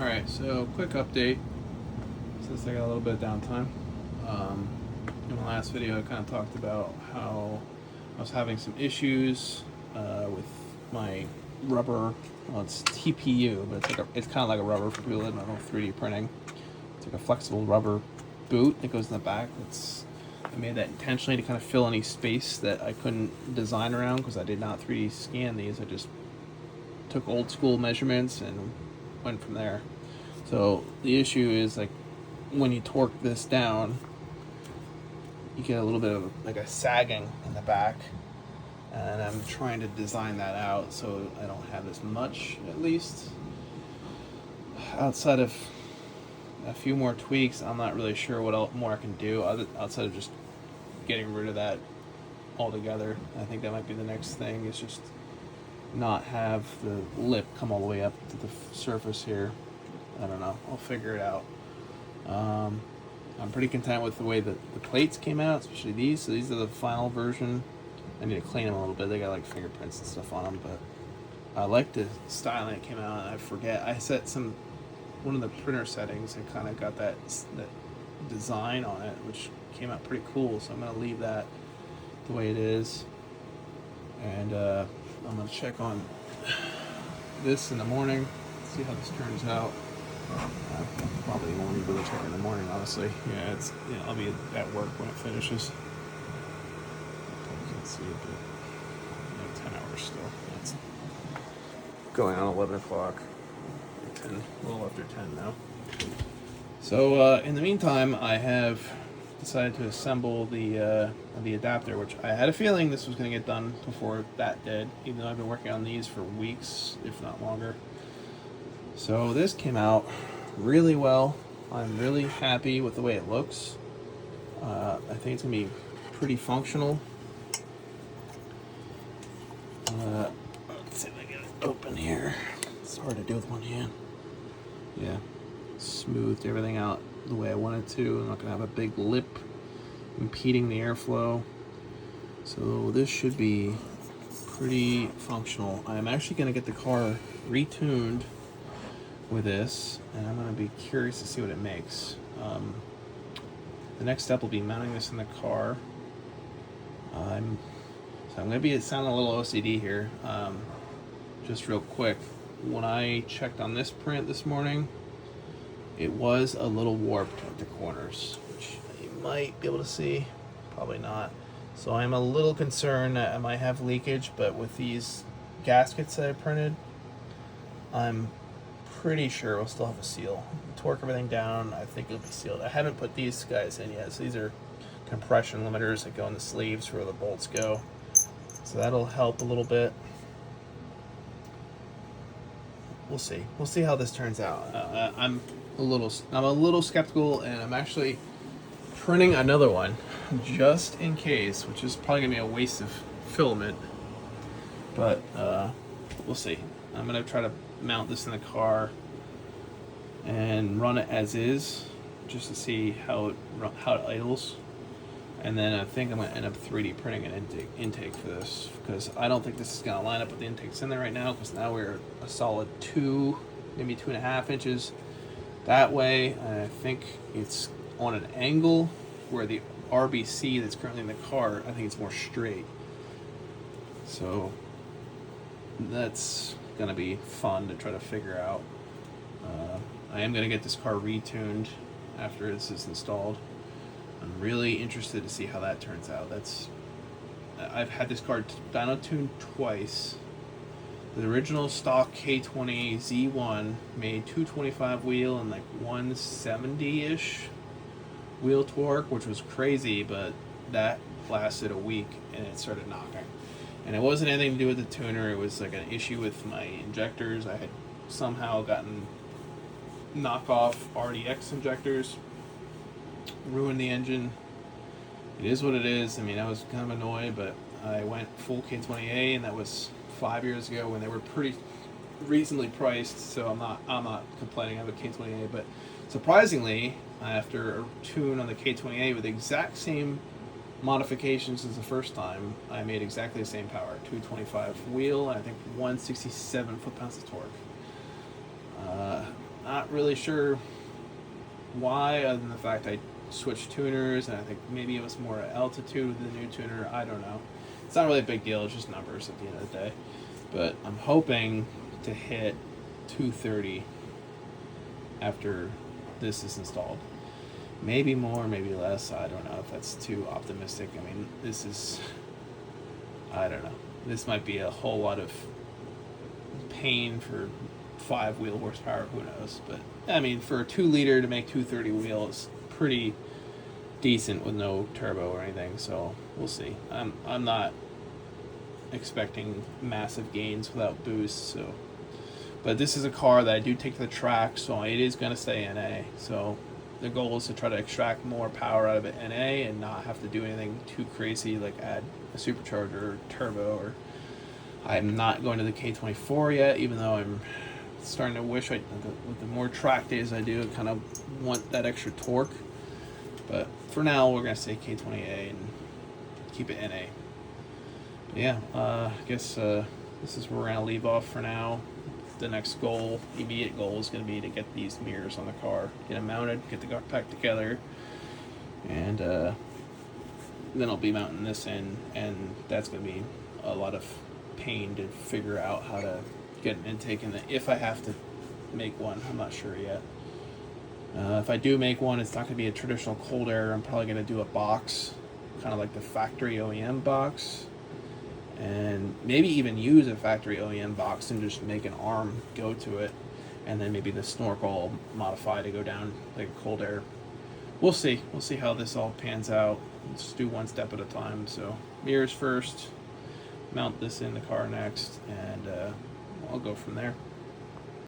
Alright, so quick update since I got a little bit of downtime. In the last video I kind of talked about how I was having some issues with my rubber, well it's TPU, but it's kind of like a rubber for people that don't know 3D printing. It's like a flexible rubber boot that goes in the back. I made that intentionally to kind of fill any space that I couldn't design around because I did not 3D scan these. I just took old school measurements and went from there. So the issue is like when you torque this down, you get a little bit of like a sagging in the back, and I'm trying to design that out so I don't have as much, at least. Outside of a few more tweaks, I'm not really sure what more I can do outside of just getting rid of that altogether. I think that might be the next thing, is just not have the lip come all the way up to the surface here. I don't know, I'll figure it out. I'm pretty content with the way that the plates came out, especially these. So these are the final version. I need to clean them a little bit. They got like fingerprints and stuff on them, but I like the styling it came out. And I forget, I set one of the printer settings and kind of got that design on it, which came out pretty cool. So I'm gonna leave that the way it is, and I'm gonna check on this in the morning, see how this turns out. I probably won't even really check in the morning, honestly. Yeah, I'll be at work when it finishes. I can't see it, but 10 hours still. That's going on 11 o'clock. 10, a little after 10 now. So in the meantime, I have decided to assemble the adapter, which I had a feeling this was going to get done before that did, even though I've been working on these for weeks, if not longer. So this came out really well. I'm really happy with the way it looks. I think it's going to be pretty functional. Let's see if I get it open here. It's hard to do with one hand. Yeah, smoothed everything out the way I wanted to. I'm not going to have a big lip impeding the airflow. So this should be pretty functional. I'm actually going to get the car retuned with this, and I'm going to be curious to see what it makes. The next step will be mounting this in the car. I'm going to be sounding a little OCD here. Just real quick, when I checked on this print this morning, it was a little warped at the corners, which you might be able to see, probably not. So I'm a little concerned that I might have leakage, but with these gaskets that I printed, I'm pretty sure we'll still have a seal. Torque everything down, I think it'll be sealed. I haven't put these guys in yet, so these are compression limiters that go in the sleeves where the bolts go. So that'll help a little bit. We'll see. We'll see how this turns out. I'm a little skeptical, and I'm actually printing another one just in case, which is probably gonna be a waste of filament. But we'll see. I'm gonna try to mount this in the car and run it as is, just to see how it idles. And then I think I'm going to end up 3D printing an intake for this, because I don't think this is going to line up with the intakes in there right now, because now we're a solid 2, maybe 2.5 inches that way. And I think it's on an angle where the RBC that's currently in the car, I think it's more straight. So that's going to be fun to try to figure out. I am going to get this car retuned after this is installed. I'm really interested to see how that turns out. I've had this car dyno tuned twice. The original stock K20 Z1 made 225 wheel and like 170-ish wheel torque, which was crazy, but that lasted a week and it started knocking. And it wasn't anything to do with the tuner. It was like an issue with my injectors. I had somehow gotten knockoff RDX injectors, ruined the engine. It is what it is. I mean, I was kind of annoyed, but I went full K20A, and that was 5 years ago when they were pretty reasonably priced. So I'm not complaining. I have a K20A, but surprisingly, after a tune on the K20A with the exact same modifications as the first time, I made exactly the same power, 225 wheel, and I think 167 foot-pounds of torque. Not not really sure why, other than the fact I switched tuners, and I think maybe it was more altitude with the new tuner. I don't know. It's not really a big deal. It's just numbers at the end of the day. But I'm hoping to hit 230 after this is installed. Maybe more, maybe less. I don't know if that's too optimistic. I mean, this is, I don't know. This might be a whole lot of pain for 5 wheel horsepower. Who knows? But I mean, for a 2 liter to make 230 wheel is pretty decent with no turbo or anything. So we'll see. I'm not expecting massive gains without boost. So, but this is a car that I do take to the track, so it is going to stay NA. So the goal is to try to extract more power out of it NA and not have to do anything too crazy like add a supercharger or turbo. Or I'm not going to the K24 yet, even though I'm starting to wish with the more track days I do, I kind of want that extra torque. But for now, we're going to say K20A and keep it NA. But yeah, I guess this is where we're going to leave off for now. The next goal, immediate goal, is going to be to get these mirrors on the car, get them mounted, get the car packed together, and then I'll be mounting this in, and that's going to be a lot of pain to figure out how to get an intake in. If I have to make one, I'm not sure yet. If I do make one, it's not going to be a traditional cold air. I'm probably going to do a box, kind of like the factory OEM box, and maybe even use a factory OEM box and just make an arm go to it, and then maybe the snorkel modify to go down like a cold air. We'll see. We'll see how this all pans out. Let's do one step at a time. So mirrors first, mount this in the car next, and I'll go from there.